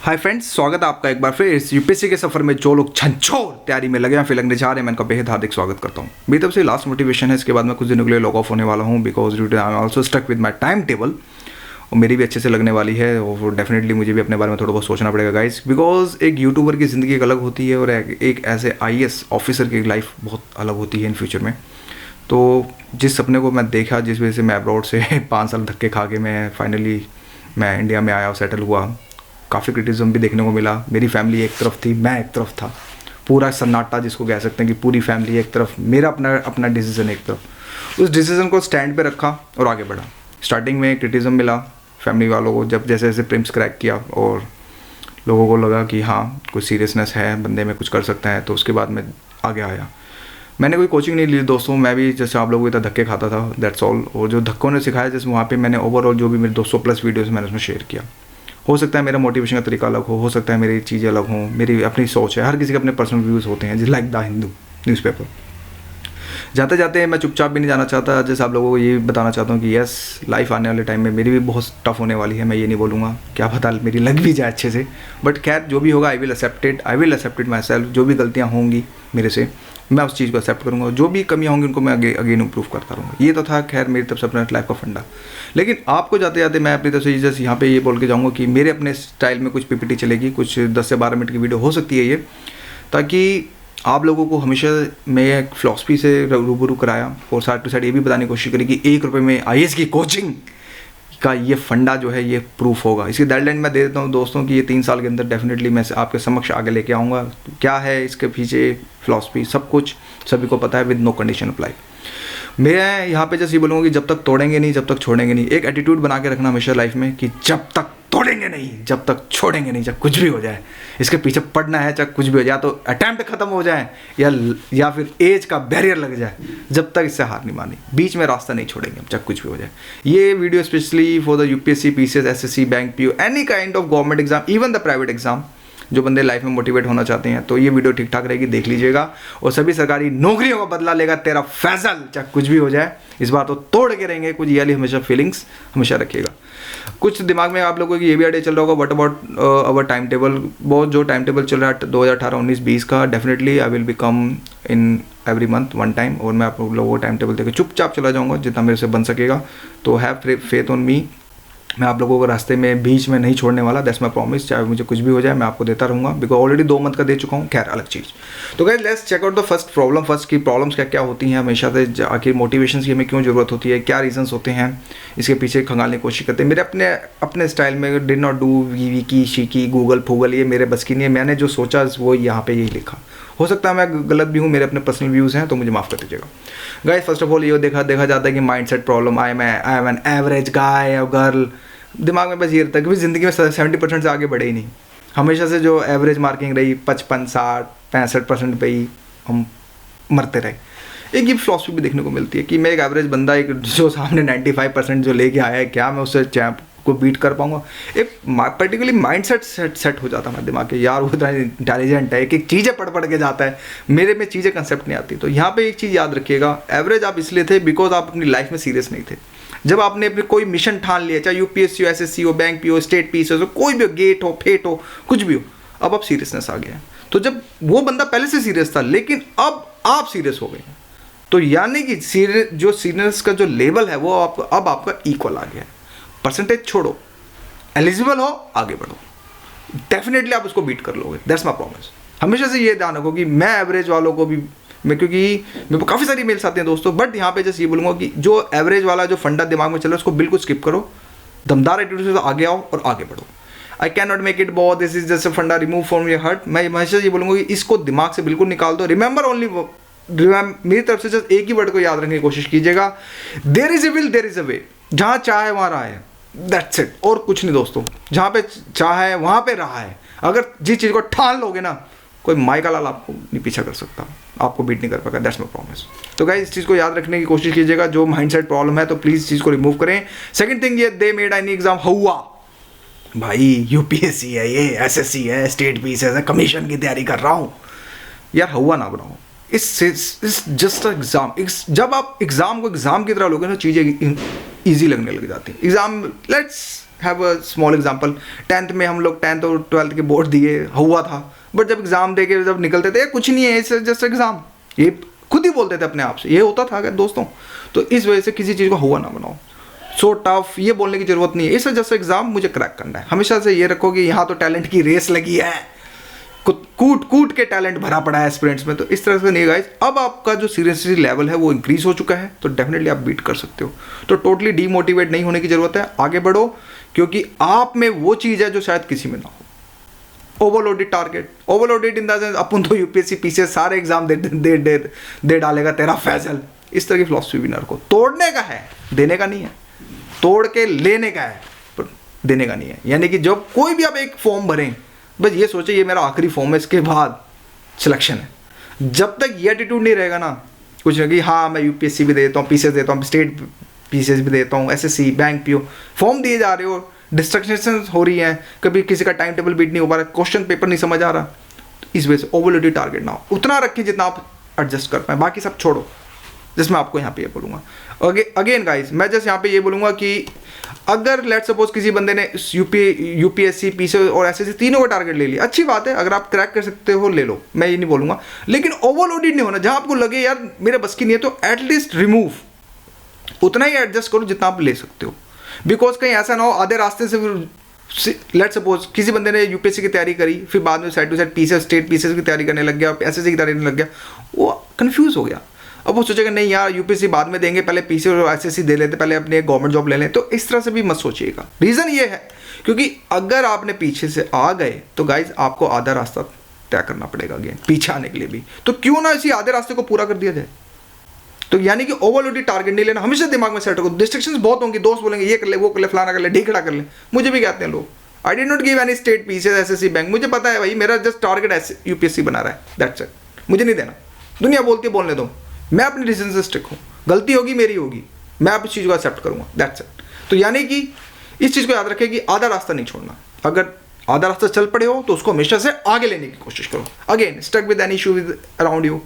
Hi friends, स्वागत है आपका एक बार फिर इस यूपीएससी के सफर में। जो लोग छंछोर तैयारी में लगे हैं, फिर लगने जा रहे हैं, मैं इनका बेहद हार्दिक स्वागत करता हूँ। मेरी तरफ से लास्ट मोटिवेशन है, इसके बाद मैं कुछ दिनों के लिए लॉग ऑफ होने वाला हूँ because I am also stuck with my time table. और मेरी भी अच्छे से लगने वाली है और डेफिनेटली मुझे भी अपने बारे में थोड़ा बहुत सोचना पड़ेगा गाइस, बिकॉज एक यूट्यूबर की ज़िंदगी एक अलग होती है और एक ऐसे IAS ऑफिसर की लाइफ बहुत अलग होती है इन फ्यूचर में। तो जिस सपने को मैं देखा, जिस वजह से मैं अब्रॉड से 5 साल धक्के खा के मैं इंडिया में आया और सेटल हुआ, काफ़ी क्रिटिसिज्म भी देखने को मिला। मेरी फैमिली एक तरफ थी, मैं एक तरफ था, पूरा सन्नाटा जिसको कह सकते हैं कि पूरी फैमिली एक तरफ, मेरा अपना डिसीज़न एक तरफ। उस डिसीज़न को स्टैंड पे रखा और आगे बढ़ा। स्टार्टिंग में क्रिटिसिज्म मिला फैमिली वालों को, जब जैसे जैसे प्रिम्स क्रैक किया और लोगों को लगा कि हाँ कुछ सीरियसनेस है बंदे में, कुछ कर सकता है, तो उसके बाद मैं आगे आया। मैंने कोई कोचिंग नहीं ली दोस्तों, मैं भी जैसे आप लोगों की तरह धक्के खाता था, दैट्स ऑल। और जो धक्कों ने सिखाया, जैसे वहाँ पे मैंने ओवरऑल जो भी मेरे 200+ वीडियोस मैंने उसमें शेयर किया। हो सकता है मेरा मोटिवेशन का तरीका अलग हो सकता है मेरी चीज़ें अलग हों, मेरी अपनी सोच है, हर किसी के अपने पर्सनल व्यूज़ होते हैं, जैसे लाइक द हिंदू न्यूज़पेपर। जाते जाते मैं चुपचाप भी नहीं जाना चाहता, जैसे आप लोगों को ये बताना चाहता हूँ कि यस, लाइफ आने वाले टाइम में मेरी भी बहुत टफ होने वाली है। मैं ये नहीं बोलूँगा, क्या पता मेरी लग भी जाए अच्छे से, बट खैर जो भी होगा I will accept it myself. जो भी गलतियाँ होंगी मेरे से, मैं उस चीज़ को एक्सेप्ट करूँगा। जो भी कमियाँ होंगी उनको मैं अगेन इम्प्रूव करता रहूँगा। ये तो था खैर मेरी तरफ से अपना लाइफ का फंडा। लेकिन आपको जाते जाते मैं अपनी तरफ से जैसे यहाँ पे ये बोल के जाऊँगा कि मेरे अपने स्टाइल में कुछ PPT चलेगी, कुछ 10 से 12 मिनट की वीडियो हो सकती है ये, ताकि आप लोगों को हमेशा मैं एक फ़िलॉसफी से रूबरू कराया और साइड टू साइड ये भी बताने की कोशिश करी कि 1 रुपये में IAS की कोचिंग का ये फंडा जो है ये प्रूफ होगा। इसकी डेडलाइन मैं दे देता हूँ दोस्तों कि ये 3 साल के अंदर डेफिनेटली मैं आपके समक्ष आगे लेके आऊँगा। क्या है इसके पीछे फ़िलॉसफी, सब कुछ सभी को पता है, विद नो कंडीशन अप्लाई। मैं यहाँ पे जैसे ये बोलूँगा कि जब तक तोड़ेंगे नहीं, जब तक छोड़ेंगे नहीं। एक एटीट्यूड बना के रखना हमेशा लाइफ में कि जब तक तोड़ेंगे नहीं, जब तक छोड़ेंगे नहीं, चाहे कुछ भी हो जाए, इसके पीछे पड़ना है, चाहे कुछ भी हो जाए, तो अटैम्प्ट खत्म हो जाए या फिर एज का बैरियर लग जाए, जब तक इससे हार नहीं मानी, बीच में रास्ता नहीं छोड़ेंगे हम, चाहे कुछ भी हो जाए। ये video specially for the UPSC, PCS, SSC, bank PO, any kind of government exam, even the private exam, जो बंदे लाइफ में मोटिवेट होना चाहते हैं, तो ये वीडियो ठीक ठाक रहेगी, देख लीजिएगा। और सभी सरकारी नौकरियों का बदला लेगा तेरा फैसल, चाहे कुछ भी हो जाए, इस बार तो तोड़ के रहेंगे। कुछ ये वाली हमेशा फीलिंग्स हमेशा रखिएगा। कुछ दिमाग में आप लोगों की ये भी आइडिया चल रहा होगा, what about our time table. बहुत जो टाइम टेबल चल रहा है 2018, 19, 20 का, definitely I will be come in every month 1 time, और मैं आप लोगों को टाइम टेबल देकर चुपचाप चला जाऊँगा जितना मेरे से बन सकेगा। तो हैव फेथ ऑन मी, मैं आप लोगों को रास्ते में बीच में नहीं छोड़ने वाला, दैट्स माय प्रॉमिस। चाहे मुझे कुछ भी हो जाए, मैं आपको देता रहूँगा, बिकॉज ऑलरेडी 2 मंथ का दे चुका हूँ, खैर अलग चीज़। तो guys let's check out the first problem. First की प्रॉब्लम्स क्या क्या होती हैं हमेशा से, आखिर मोटिवेशन की हमें क्यों ज़रूरत होती है, क्या रीजंस होते हैं, इसके पीछे खंगालने की कोशिश करते हैं। मेरे अपने स्टाइल में डिड नॉट डू वी शीकी गूगल फूगल, ये मेरे बस की नहीं है। मैंने जो सोचा वो यहाँ पे यही लिखा। हो सकता है मैं गलत भी हूँ, मेरे अपने पर्सनल व्यूज़ हैं, तो मुझे माफ़ कर दीजिएगा गाइस। फर्स्ट ऑफ ऑल ये देखा जाता है कि mindset problem. I am an average guy और गर्ल, दिमाग में बस ये रहता है कि ज़िंदगी में 70% से आगे बढ़े ही नहीं। हमेशा से जो एवरेज मार्किंग रही 55, 60, 65% पे ही हम मरते रहे। एक ये फिलॉसफी भी देखने को मिलती है कि मैं एक एवरेज बंदा, एक जो सामने 95% जो लेके आया है, क्या मैं उससे चैंप को बीट कर पाऊंगा। एक पर्टिकुलरली माइंड सेट हो जाता है हमारे दिमाग के, यार वो इतना इंटेलिजेंट है, एक चीज़ें पढ़ के जाता है, मेरे में चीज़ें कंसेप्ट नहीं आती। तो यहाँ पे एक चीज़ याद रखिएगा, एवरेज आप इसलिए थे बिकॉज आप अपनी लाइफ में सीरियस नहीं थे। जब आपने अपने कोई मिशन ठान लिया, चाहे UPSC हो, SSC हो, बैंक PO, स्टेट PCS हो, कोई भी हो, गेट हो, फेट हो, कुछ भी हो, अब आप सीरियसनेस आ गया है। तो जब वो बंदा पहले से सीरियस था लेकिन अब आप सीरियस हो गए, तो यानी कि जो सीरियस का जो लेवल है वो अब आपका इक्वल आ गया है। परसेंटेज छोड़ो, एलिजिबल हो, आगे बढ़ो, डेफिनेटली आप उसको बीट कर लोगे, दैट्स माय प्रॉमिस। हमेशा से ये ध्यान रखो कि मैं एवरेज वालों को भी, क्योंकि मेरे को काफ़ी सारी मेल्स आते हैं दोस्तों, बट यहाँ पे जैसे ये बोलूँगा कि जो एवरेज वाला जो फंडा दिमाग में चल रहा है उसको बिल्कुल स्किप करो, दमदार एटीट्यूड से आगे आओ और आगे बढ़ो। I can not make it बहुत, दिस इज जस्ट अ फंडा, रिमूव फ्रॉम योर हार्ट। मैं हमेशा ये बोलूँगा कि इसको दिमाग से बिल्कुल निकाल दो। रिमेंबर ओनली, मेरी तरफ से जस्ट एक ही वर्ड को याद रखने की कोशिश कीजिएगा, there is a will there is a way. जहाँ चाहे वहाँ रहा है, दैट्स इट, और कुछ नहीं दोस्तों। जहाँ पे चाहे वहाँ पे रहा है। अगर जिस चीज़ को ठान लोगे ना, कोई माई का लाल आपको नहीं पीछा कर सकता, आपको बीट नहीं कर पाएगा, दैट्स माय प्रॉमिस। तो गाइस इस चीज़ को याद रखने की कोशिश कीजिएगा। जो माइंडसेट प्रॉब्लम है तो प्लीज़ इस चीज़ को रिमूव करें। सेकंड थिंग, ये दे मेड एनी एग्जाम हुआ, भाई UPSC है, ये SSC है, स्टेट PCS है, कमीशन की तैयारी कर रहा हूँ, यार हुआ ना बनाओ। इस जस्ट एग्जाम, जब आप एग्जाम को एग्जाम की तरह लोगे ना, चीज़ें ईजी लगने लग जाती हैं। Exam, let's have a small example. 10th में हम लोग 10th और 12th के बोर्ड दिए हुआ था, बट जब एग्ज़ाम दे के जब निकलते थे कुछ नहीं है, इट्स जस्ट एग्ज़ाम, ये खुद ही बोलते थे अपने आप से, ये होता था अगर दोस्तों। तो इस वजह से किसी चीज़ को हुआ ना बनाओ, सो टफ ये बोलने की ज़रूरत नहीं है, इस वजह से एग्ज़ाम मुझे क्रैक करना है। हमेशा से ये रखो कि यहाँ तो टैलेंट की रेस लगी है, कूट कूट के टैलेंट भरा पड़ा है एस्पिरेंट्स में। तो इस तरह से नहीं गाइस, अब आपका जो सीरियसली लेवल है वो इंक्रीज हो चुका है, तो डेफिनेटली आप बीट कर सकते हो। तो टोटली डीमोटिवेट नहीं होने की ज़रूरत है, आगे बढ़ो, क्योंकि आप में वो चीज़ है जो शायद किसी में ना हो। Overloaded target, overloaded in the sense अपन तो यूपीएससी पीछे सारे एग्जाम दे डालेगा तेरा फैसल, इस तरह की फिलॉसफी भी ना रखो। तोड़ने का है, देने का नहीं है, तोड़ के लेने का है पर देने का नहीं है। यानी कि जब कोई भी आप एक फॉर्म भरें, बस ये सोचे ये मेरा आखिरी फॉर्म है, इसके बाद सिलेक्शन है। जब तक ये एटीट्यूड नहीं रहेगा ना, कुछ नहीं कि हाँ मैं यूपीएससी भी देता हूँ, पीसीएस देता हूँ, स्टेट पीसीएस भी देता हूँ, एसएससी, बैंक पीओ, फॉर्म दिए जा रहे हो, डिस्ट्रैक्शन हो रही हैं, कभी किसी का टाइम टेबल बीट नहीं हो पा रहा, क्वेश्चन पेपर नहीं समझ आ रहा, इस वजह से ओवरलोडेड टारगेट ना हो, उतना रखें जितना आप एडजस्ट कर पाएँ, बाकी सब छोड़ो। जिसमें आपको यहाँ पे ये बोलूँगा अगेन गाइस, मैं जस्ट यहाँ पे ये बोलूँगा कि अगर लेट सपोज किसी बंदे ने यूपीएससी पीसीएस और एसएससी तीनों का टारगेट ले लिया, अच्छी बात है, अगर आप क्रैक कर सकते हो ले लो, मैं ये नहीं बोलूँगा, लेकिन ओवरलोडेड नहीं होना। जहाँ आपको लगे यार मेरे बस की नहीं है, तो एटलीस्ट रिमूव उतना ही एडजस्ट करो जितना आप ले सकते हो, बिकॉज कहीं ऐसा ना हो आधे रास्ते से लेट सपोज किसी बंदे ने यूपीएससी की तैयारी करी, फिर बाद में side to side PCS, state PCS की तैयारी करने लग गया, एसएससी की तैयारी करने लग गया, वो कंफ्यूज हो गया। अब वो सोचेगा नहीं यार यूपीएससी बाद में देंगे, पहले पीसीएस और एसएससी दे लेते, पहले अपने गवर्नमेंट जॉब ले लें। तो इस तरह से भी मत सोचिएगा। रीज़न ये है क्योंकि अगर आपने पीछे से आ गए तो गाइज आपको आधा रास्ता तय करना पड़ेगा अगेन पीछे आने के लिए भी, तो क्यों ना इसी आधे रास्ते को पूरा कर दिया जाए। तो यानी कि ओवरलोडेड टारगेट नहीं लेना, हमेशा दिमाग में सेट करो। डिस्ट्रैक्शंस बहुत होंगी, दोस्त बोलेंगे ये कर ले, वो कर ले, फलाना कर ले, ढीकड़ा कर ले, मुझे भी कहते हैं लोग, I did not give any state PCS SSC bank, मुझे पता है भाई मेरा जस्ट टारगेट यूपीएससी बना रहा है, दैट्स इट, मुझे नहीं देना। दुनिया बोलती है बोलने दो, मैं अपने डिसीजन से स्टिक हूँ, गलती होगी मेरी होगी, मैं आप इस चीज़ को एक्सेप्ट करूँगा, दैट्स इट। तो यानी कि इस चीज़ को याद रखें कि आधा रास्ता नहीं छोड़ना, अगर आधा रास्ता चल पड़े हो तो उसको हमेशा से आगे लेने की कोशिश करो। Again stuck with any issue with around you.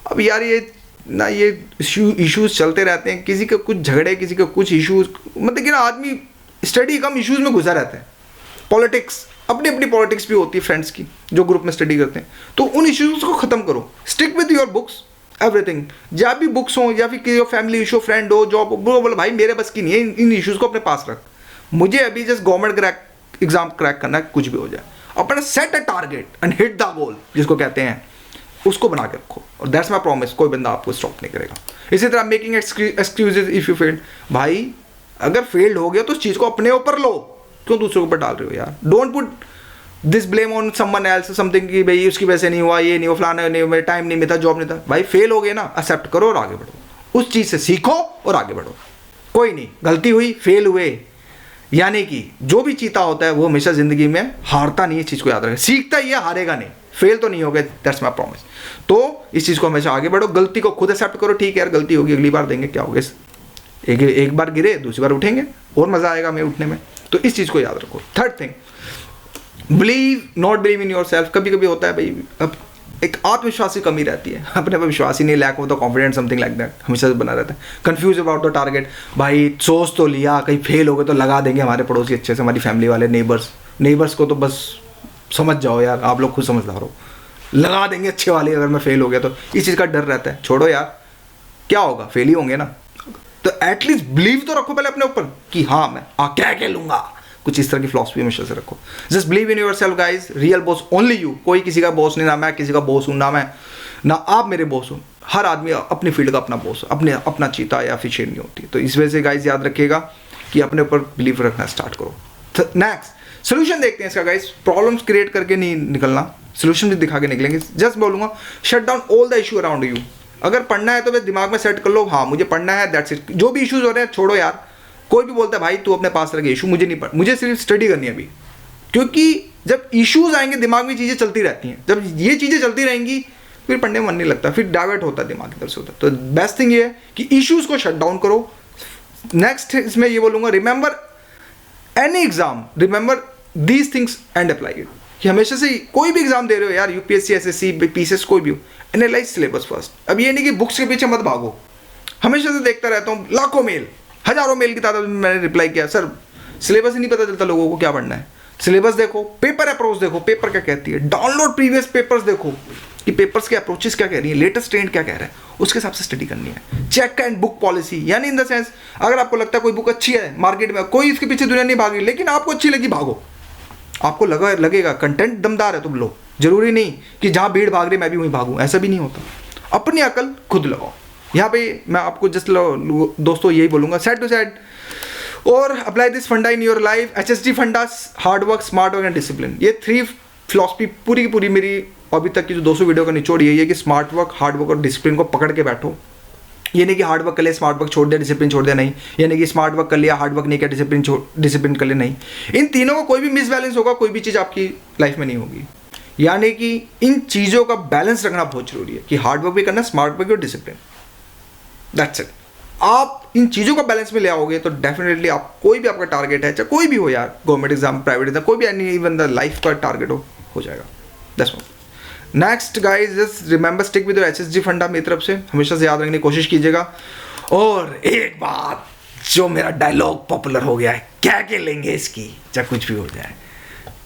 अब यार ये इश्यूज चलते रहते हैं, किसी के कुछ झगड़े, किसी के कुछ इश्यूज, मतलब कि ना आदमी स्टडी कम इश्यूज में घुसा रहता है। पॉलिटिक्स, अपनी अपनी पॉलिटिक्स भी होती है फ्रेंड्स की जो ग्रुप में स्टडी करते हैं, तो उन इश्यूज को ख़त्म करो, stick with your books everything. जब भी बुक्स हो या फिर किसी फैमिली इशू, फ्रेंड हो, जॉब हो, बोलो भाई मेरे बस की नहीं है, इन इश्यूज़ को अपने पास रख, मुझे अभी जस्ट गवर्नमेंट एग्जाम क्रैक करना है, कुछ भी हो जाए, अपना set a target and hit the goal जिसको कहते हैं, उसको बना के रखो, और दैट्स माई प्रॉमिस, कोई बंदा आपको स्टॉप नहीं करेगा। इसी तरह making excuses if you failed, भाई अगर फेल्ड हो गया तो उस चीज़ को अपने ऊपर लो, क्यों दूसरे के ऊपर डाल रहे हो यार। Don't put this blame on someone else, something कि भाई उसकी वजह से नहीं हुआ, ये नहीं हुआ, फलाना नहीं हुआ, टाइम नहीं मिला, जॉब नहीं था। भाई फेल हो गए ना, एक्सेप्ट करो और आगे बढ़ो, उस चीज़ से सीखो और आगे बढ़ो। कोई नहीं, गलती हुई, फेल हुए, यानी कि जो भी चीता होता है वो हमेशा ज़िंदगी में हारता नहीं है, इस चीज़ को याद रखें, सीखता ही है, हारेगा नहीं, फेल तो नहीं हो गए, दैट्स माई प्रॉमिस। तो इस चीज़ को हमेशा आगे बढ़ो, गलती को खुद एक्सेप्ट करो, ठीक है यार गलती होगी, अगली बार देंगे, क्या हो गया, एक बार गिरे दूसरी बार उठेंगे, और मज़ा आएगा हमें उठने में। तो इस चीज़ को याद रखो। Third thing, believe not believe in your self. कभी कभी होता है भाई, अब एक आत्मविश्वास की कमी रहती है, अपने पर विश्वास ही नहीं, lack of the confidence, something like that, हमेशा से बना रहता है। कंफ्यूज अबाउट द टारगेट, भाई सोच तो लिया, कहीं फेल हो गए तो लगा देंगे हमारे पड़ोसी अच्छे से, हमारी फैमिली वाले, नेबर्स को तो बस समझ जाओ यार, आप लोग खुद समझदार हो, लगा देंगे अच्छे वाले अगर मैं फेल हो गया तो, इस चीज़ का डर रहता है। छोड़ो यार, क्या होगा, फेल ही होंगे ना, तो एटलीस्ट बिलीव तो रखो पहले अपने ऊपर कि हाँ मैं क्या लूँगा, कुछ इस तरह की फिलॉसफी हमेशा से रखो। Just believe in your self guys, real boss only you, कोई किसी का बॉस नहीं, ना मैं किसी का बॉस हूँ, ना आप मेरे बॉस हो। हर आदमी अपनी फील्ड का अपना बॉस, अपना चीता या फिर शेरनी होती है। तो इस वजह से गाइज याद रखिएगा कि अपने ऊपर बिलीव रखना स्टार्ट करो। नेक्स्ट सोल्यूशन देखते हैं इसका गाइज, प्रॉब्लम्स क्रिएट करके नहीं निकलना, सोल्यूशन भी दिखा के निकलेंगे। जस्ट बोलूँगा shut down all the issue around you. अगर पढ़ना है तो बस दिमाग में सेट कर लो, हाँ मुझे पढ़ना है, दैट्स इट। जो भी इश्यूज हो रहे हैं छोड़ो यार, कोई भी बोलता है भाई तू अपने पास रखे इशू, मुझे नहीं पढ़, मुझे सिर्फ स्टडी करनी है अभी, क्योंकि जब इश्यूज आएंगे दिमाग में चीज़ें चलती रहती हैं, जब ये चीज़ें चलती रहेंगी फिर पढ़ने में मन नहीं लगता, फिर डाइवर्ट होता है दिमाग इधर से उधर। तो बेस्ट थिंग ये है कि इश्यूज को शट डाउन करो। नेक्स्ट इसमें ये बोलूँगा, remember any exam, remember these things and apply it. कि हमेशा से कोई भी एग्जाम दे रहे हो यार, यूपीएससी, एसएससी, पीसीएस, कोई भी हो, एनालाइज सिलेबस फर्स्ट। अब ये नहीं कि बुक्स के पीछे मत भागो। हमेशा से देखता रहता हूँ लाखों मेल, हजारों मेल की तादाद में मैंने रिप्लाई किया, सर सिलेबस ही नहीं पता चलता लोगों को क्या पढ़ना है। सिलेबस देखो, पेपर अप्रोच देखो, पेपर क्या कहती है, डाउनलोड प्रीवियस पेपर्स देखो कि पेपर्स के अप्रोचेस क्या कह रही है, लेटेस्ट ट्रेंड क्या कह रहा है, उसके हिसाब से स्टडी करनी है। चेक एंड बुक पॉलिसी, यानी इन द सेंस अगर आपको लगता है कोई बुक अच्छी है मार्केट में, कोई इसके पीछे दुनिया नहीं भाग रही, लेकिन आपको अच्छी लगी भागो। आपको लगेगा कंटेंट दमदार है तुम लो, जरूरी नहीं कि जहाँ भीड़ भाग रही मैं भी वहीं भागूँ, ऐसा भी नहीं होता। अपनी अकल खुद लगाओ। यहाँ पे मैं आपको जस्ट दोस्तों यही बोलूँगा, सेट टू सेट और अप्लाई दिस फंडा in your life. HSD fundas, hard work, smart work and discipline, ये 3 फिलॉसफी पूरी की पूरी मेरी अभी तक की जो 200 वीडियो का निचोड़ यही है कि स्मार्ट वर्क, हार्ड वर्क और डिसिप्लिन को पकड़ के बैठो। ये नहीं कि हार्ड वर्क कर लिया स्मार्ट वर्क छोड़ दिया, डिसिप्लिन छोड़ दिया, नहीं। ये नहीं कि स्मार्ट वर्क कर लिया हार्ड वर्क नहीं किया, डिसिप्लिन कर लिया, नहीं। इन तीनों का कोई भी मिसबैलेंस होगा, कोई भी चीज़ आपकी लाइफ में नहीं होगी। यानी कि इन चीज़ों का बैलेंस रखना बहुत जरूरी है कि हार्ड वर्क भी करना, स्मार्ट वर्क और डिसिप्लिन, दैट्स इट। आप इन चीज़ों का बैलेंस में ले आओगे तो डेफिनेटली आप कोई भी आपका टारगेट है, चाहे कोई भी हो यार, गवर्नमेंट एग्जाम, प्राइवेट एग्जाम, कोई भी एनी इवन द लाइफ का टारगेट हो जाएगा। That's all. Next guys, just remember stick with your HSD फंडा। मेरी तरफ से हमेशा से याद रखने की कोशिश कीजिएगा। और एक बात, जो मेरा डायलॉग पॉपुलर हो गया है, क्या के लेंगे इसकी, चाहे कुछ भी हो जाए,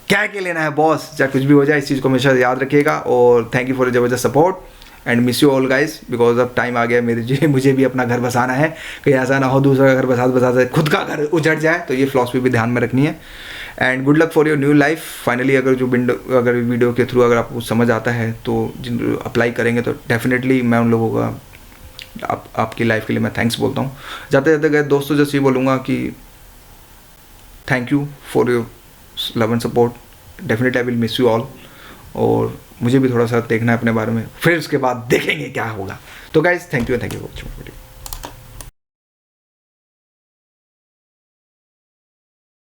क्या के लेना है बॉस, चाहे कुछ भी हो जाए, इस चीज़ को हमेशा याद रखिएगा। और थैंक यू फॉर जबरदस्त support and miss you all guys, because अब टाइम आ गया मुझे भी अपना घर बसाना है। कहीं ऐसा ना हो दूसरा घर बसा खुद का घर उजड़ जाए, तो ये फिलॉसफी भी ध्यान में रखनी है। And good luck for your new life. Finally अगर वीडियो के थ्रू अगर आपको समझ आता है तो जिन अप्लाई करेंगे तो डेफिनेटली मैं उन लोगों का आपकी लाइफ के लिए मैं थैंक्स बोलता हूँ। जाते जाते गए दोस्तों जैसे ये बोलूँगा कि thank you for your love and support. Definitely I will miss you all. और मुझे भी थोड़ा सा देखना है अपने बारे में, फिर उसके बाद देखेंगे क्या होगा। तो guys thank you for watching.